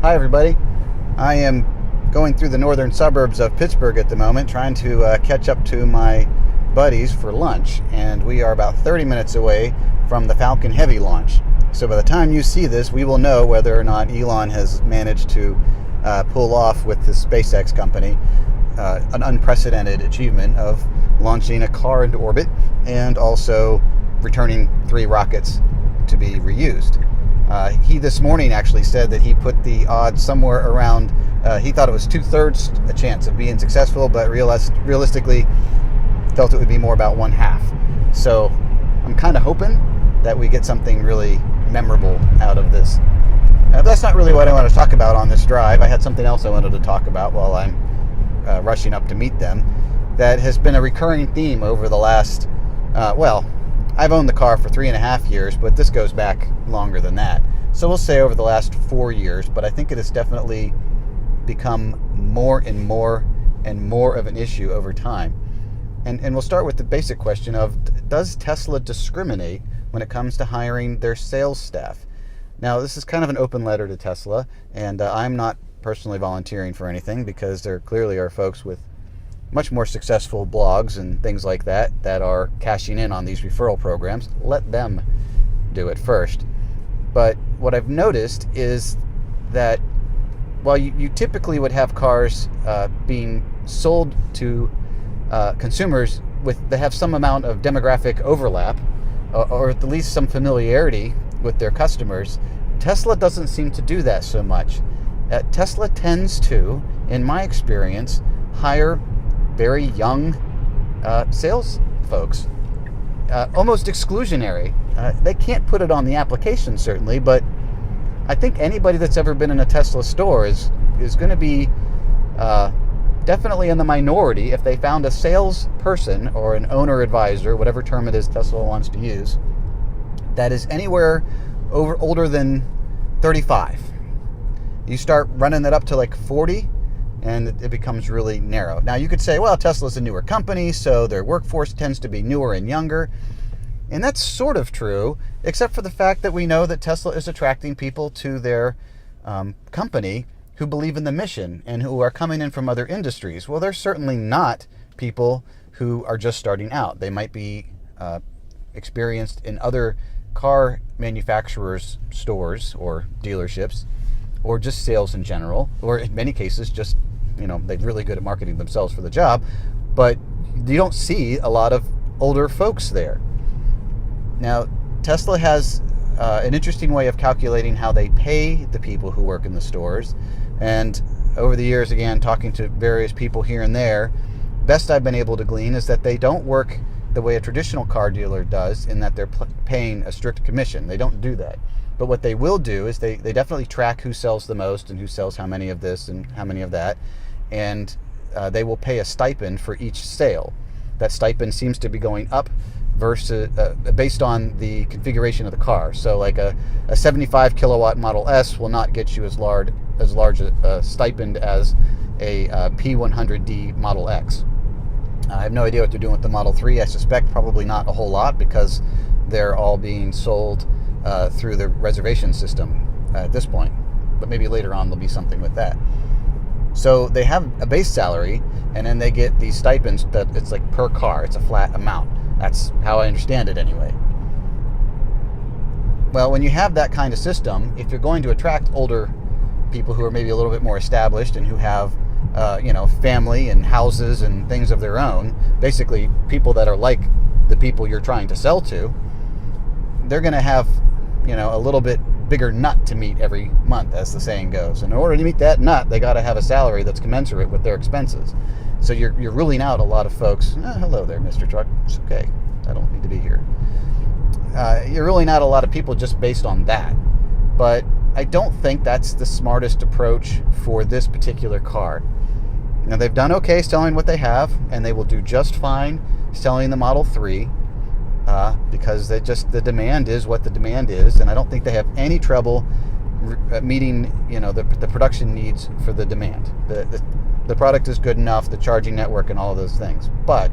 Hi everybody. I am going through the northern suburbs of Pittsburgh at the moment, trying to catch up to my buddies for lunch, and we are about 30 minutes away from the Falcon Heavy launch. So by the time you see this, we will know whether or not Elon has managed to pull off with his SpaceX company an unprecedented achievement of launching a car into orbit and also returning 3 rockets to be reused. He this morning actually said that he put the odds somewhere around, he thought it was 2/3 a chance of being successful, but realistically felt it would be more about 1/2. So I'm kind of hoping that we get something really memorable out of this. That's not really what I want to talk about on this drive. I had something else I wanted to talk about while I'm rushing up to meet them. That has been a recurring theme over the last, I've owned the car for 3.5 years, but this goes back longer than that. So we'll say over the last 4 years, but I think it has definitely become more and more of an issue over time. And we'll start with the basic question of, does Tesla discriminate when it comes to hiring their sales staff? Now, this is kind of an open letter to Tesla, and I'm not personally volunteering for anything because there clearly are folks with much more successful blogs and things like that are cashing in on these referral programs. Let them do it first. But what I've noticed is that while you typically would have cars being sold to consumers that have some amount of demographic overlap, or at least some familiarity with their customers, Tesla doesn't seem to do that so much. Tesla tends to, in my experience, hire very young sales folks, almost exclusionary. They can't put it on the application, certainly, but I think anybody that's ever been in a Tesla store is going to be definitely in the minority if they found a salesperson or an owner advisor, whatever term it is Tesla wants to use, that is anywhere older than 35. You start running that up to like 40, and it becomes really narrow. Now, you could say, well, Tesla's a newer company, so their workforce tends to be newer and younger. And that's sort of true, except for the fact that we know that Tesla is attracting people to their company who believe in the mission and who are coming in from other industries. Well, they're certainly not people who are just starting out. They might be experienced in other car manufacturers' stores or dealerships, or just sales in general, or in many cases just, they're really good at marketing themselves for the job, but you don't see a lot of older folks there. Now, Tesla has an interesting way of calculating how they pay the people who work in the stores, and over the years, again, talking to various people here and there, best I've been able to glean is that they don't work the way a traditional car dealer does, in that they're paying a strict commission. They don't do that. But what they will do is they definitely track who sells the most and who sells how many of this and how many of that, and they will pay a stipend for each sale. That stipend seems to be going up versus based on the configuration of the car. So like a 75 kilowatt Model S will not get you as large a stipend as a P100D Model X. I have no idea what they're doing with the Model 3. I suspect probably not a whole lot, because they're all being sold through the reservation system at this point. But maybe later on there'll be something with that. So they have a base salary, and then they get these stipends that it's like per car. It's a flat amount. That's how I understand it anyway. Well, when you have that kind of system, if you're going to attract older people who are maybe a little bit more established and who have family and houses and things of their own, basically people that are like the people you're trying to sell to, they're going to have a little bit bigger nut to meet every month, as the saying goes. And in order to meet that nut, they got to have a salary that's commensurate with their expenses. So you're ruling out a lot of folks. Hello there, Mr. Truck. It's okay. I don't need to be here. You're ruling out a lot of people just based on that. But I don't think that's the smartest approach for this particular car. Now, they've done okay selling what they have, and they will do just fine selling the Model 3. Because the demand is what the demand is, and I don't think they have any trouble meeting the production needs for the demand. The product is good enough, the charging network and all of those things. But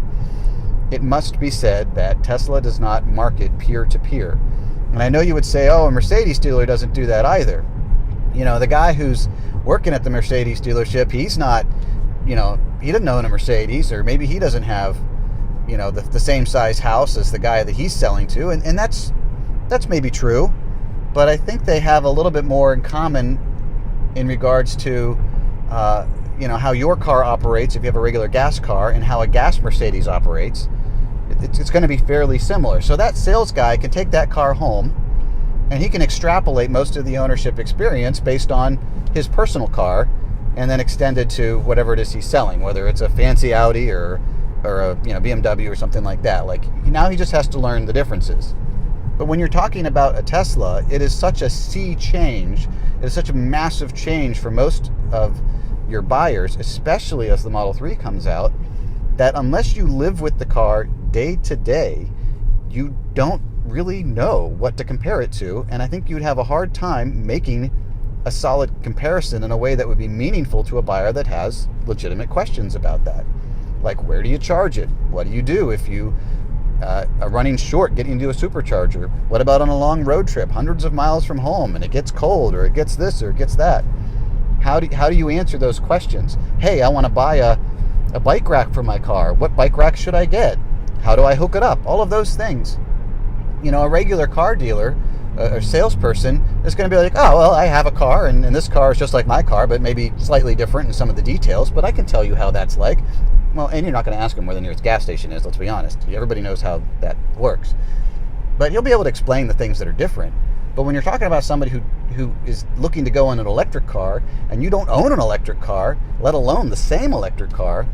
it must be said that Tesla does not market peer-to-peer. And I know you would say, oh, a Mercedes dealer doesn't do that either. The guy who's working at the Mercedes dealership, he's not, he doesn't own a Mercedes, or maybe he doesn't have, the same size house as the guy that he's selling to. And that's maybe true, but I think they have a little bit more in common in regards to, how your car operates if you have a regular gas car, and how a gas Mercedes operates. It's going to be fairly similar. So that sales guy can take that car home, and he can extrapolate most of the ownership experience based on his personal car, and then extend it to whatever it is he's selling, whether it's a fancy Audi or a BMW or something like that. Like, now he just has to learn the differences. But when you're talking about a Tesla, it is such a sea change. It is such a massive change for most of your buyers, especially as the Model 3 comes out, that unless you live with the car day to day, you don't really know what to compare it to. And I think you'd have a hard time making a solid comparison in a way that would be meaningful to a buyer that has legitimate questions about that. Like, where do you charge it? What do you do if you are running short getting into a supercharger? What about on a long road trip, hundreds of miles from home, and it gets cold, or it gets this, or it gets that? How do you answer those questions? Hey, I want to buy a bike rack for my car. What bike rack should I get? How do I hook it up? All of those things. A regular car dealer or salesperson is going to be like, oh, well, I have a car, and this car is just like my car, but maybe slightly different in some of the details, but I can tell you how that's like. Well, and you're not going to ask him where the nearest gas station is, let's be honest. Everybody knows how that works. But he'll be able to explain the things that are different. But when you're talking about somebody who is looking to go in an electric car, and you don't own an electric car, let alone the same electric car,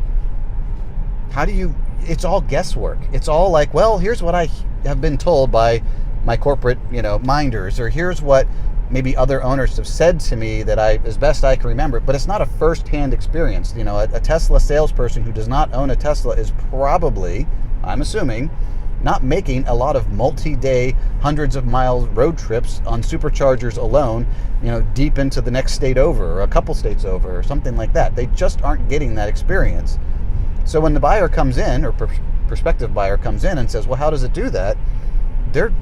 it's all guesswork. It's all like, well, here's what I have been told by my corporate, minders, or here's what maybe other owners have said to me that as best I can remember, but it's not a first-hand experience. A Tesla salesperson who does not own a Tesla is probably, I'm assuming, not making a lot of multi-day, hundreds of miles road trips on superchargers alone, deep into the next state over, or a couple states over, or something like that. They just aren't getting that experience. So when the buyer comes in, or prospective buyer comes in and says, well, how does it do that? They're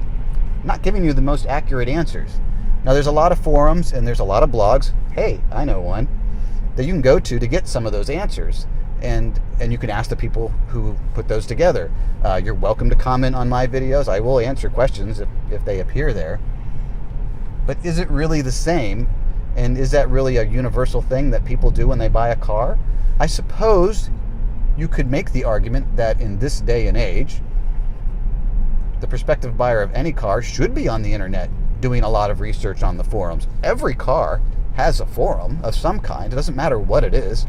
not giving you the most accurate answers. Now, there's a lot of forums and there's a lot of blogs. Hey, I know one that you can go to get some of those answers. And you can ask the people who put those together. You're welcome to comment on my videos. I will answer questions if they appear there. But is it really the same? And is that really a universal thing that people do when they buy a car? I suppose you could make the argument that in this day and age, the prospective buyer of any car should be on the internet doing a lot of research on the forums. Every car has a forum of some kind. It doesn't matter what it is.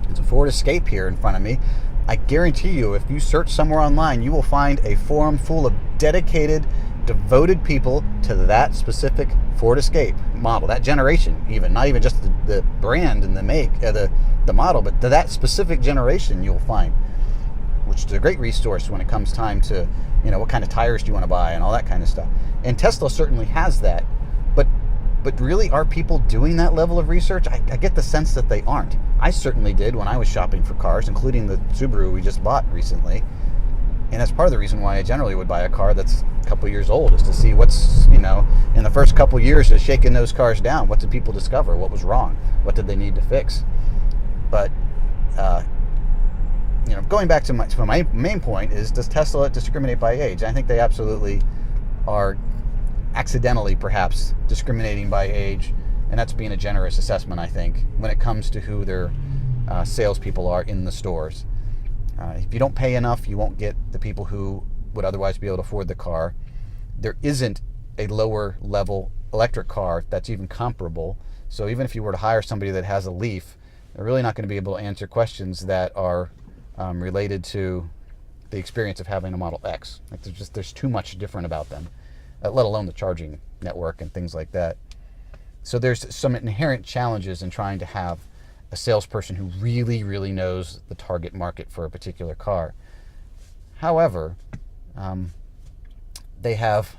It's a Ford Escape here in front of me. I guarantee you, if you search somewhere online, you will find a forum full of dedicated, devoted people to that specific Ford Escape model, that generation even, not even just the brand and the make, the model, but to that specific generation you'll find, which is a great resource when it comes time to, what kind of tires do you want to buy and all that kind of stuff. And Tesla certainly has that, but really, are people doing that level of research? I get the sense that they aren't. I certainly did when I was shopping for cars, including the Subaru we just bought recently. And that's part of the reason why I generally would buy a car that's a couple years old, is to see what's, in the first couple years of shaking those cars down, what did people discover? What was wrong? What did they need to fix? But, going back to my main point is, does Tesla discriminate by age? I think they absolutely are accidentally, perhaps, discriminating by age, and that's being a generous assessment, I think, when it comes to who their salespeople are in the stores. If you don't pay enough, you won't get the people who would otherwise be able to afford the car. There isn't a lower level electric car that's even comparable. So even if you were to hire somebody that has a Leaf, they're really not going to be able to answer questions that are related to the experience of having a Model X. Like, there's too much different about them, let alone the charging network and things like that. So there's some inherent challenges in trying to have a salesperson who really, really knows the target market for a particular car. However, they have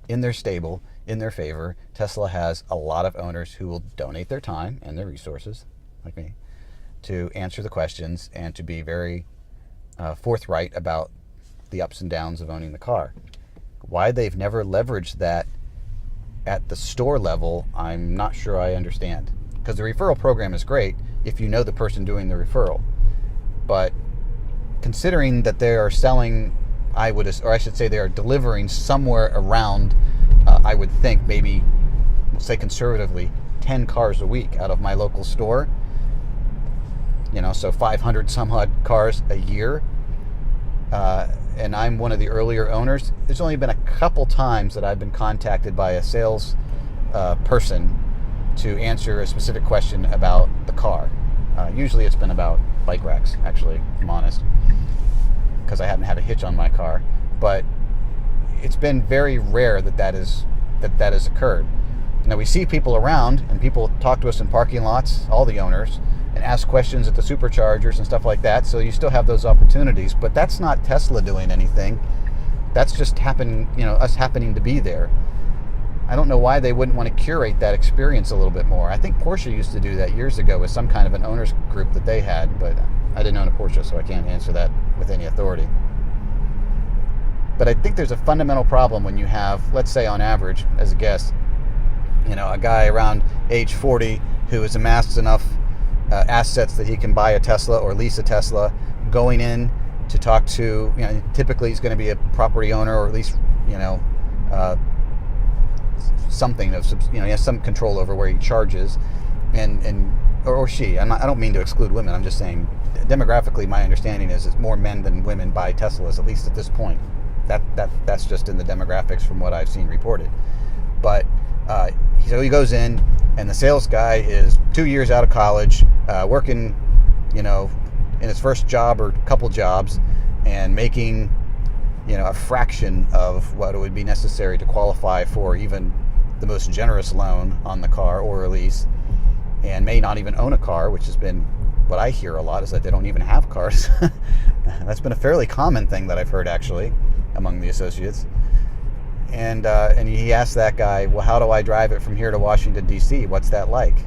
in their stable, in their favor, Tesla has a lot of owners who will donate their time and their resources, like me, to answer the questions and to be very forthright about the ups and downs of owning the car. Why they've never leveraged that at the store level, I'm not sure I understand. Because the referral program is great if you know the person doing the referral. But considering that they are selling, I should say they are delivering somewhere around, I would think maybe, let's say conservatively, 10 cars a week out of my local store. So 500 some odd cars a year. And I'm one of the earlier owners. There's only been a couple times that I've been contacted by a sales person to answer a specific question about the car. Usually it's been about bike racks, actually, if I'm honest, because I haven't had a hitch on my car. But it's been very rare that has occurred. Now, we see people around, and people talk to us in parking lots, all the owners, and ask questions at the superchargers and stuff like that, so you still have those opportunities. But that's not Tesla doing anything. That's just us happening to be there. I don't know why they wouldn't want to curate that experience a little bit more. I think Porsche used to do that years ago with some kind of an owners group that they had, but I didn't own a Porsche, so I can't answer that with any authority. But I think there's a fundamental problem when you have, let's say on average, as a guess, a guy around age 40 who has amassed enough assets that he can buy a Tesla or lease a Tesla, going in to talk to, typically he's going to be a property owner, or at least, something of, he has some control over where he charges, or she. I don't mean to exclude women. I'm just saying, demographically, my understanding is it's more men than women buy Teslas, at least at this point. That's just in the demographics from what I've seen reported. But so he goes in, and the sales guy is 2 years out of college, working, in his first job or couple jobs, and making, a fraction of what it would be necessary to qualify for even the most generous loan on the car or a lease, and may not even own a car, which has been what I hear a lot, is that they don't even have cars. That's been a fairly common thing that I've heard, actually, among the associates. And he asked that guy, well, how do I drive it from here to Washington, D.C.? What's that like?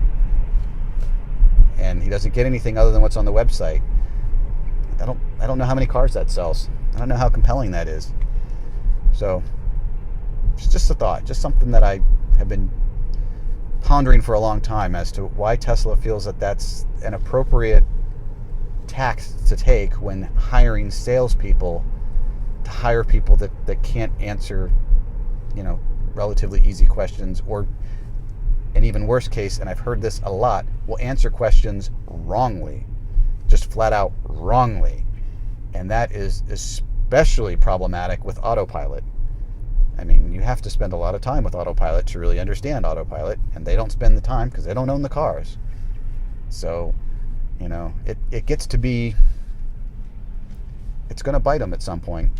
And he doesn't get anything other than what's on the website. I don't know how many cars that sells. I don't know how compelling that is. So it's just a thought, just something that I have been pondering for a long time as to why Tesla feels that that's an appropriate tack to take when hiring salespeople, to hire people that can't answer, relatively easy questions, or an even worse case, and I've heard this a lot, will answer questions wrongly, just flat out wrongly. And that is especially problematic with autopilot. I mean, you have to spend a lot of time with autopilot to really understand autopilot, and they don't spend the time because they don't own the cars. So, it gets to be, it's going to bite them at some point.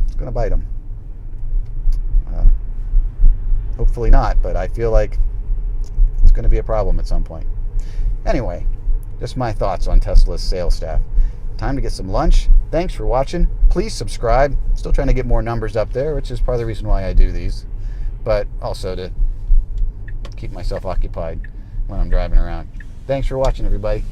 It's going to bite them. Hopefully not, but I feel like it's going to be a problem at some point. Anyway, just my thoughts on Tesla's sales staff. Time to get some lunch. Thanks for watching. Please subscribe. Still trying to get more numbers up there, which is part of the reason why I do these, but also to keep myself occupied when I'm driving around. Thanks for watching, everybody.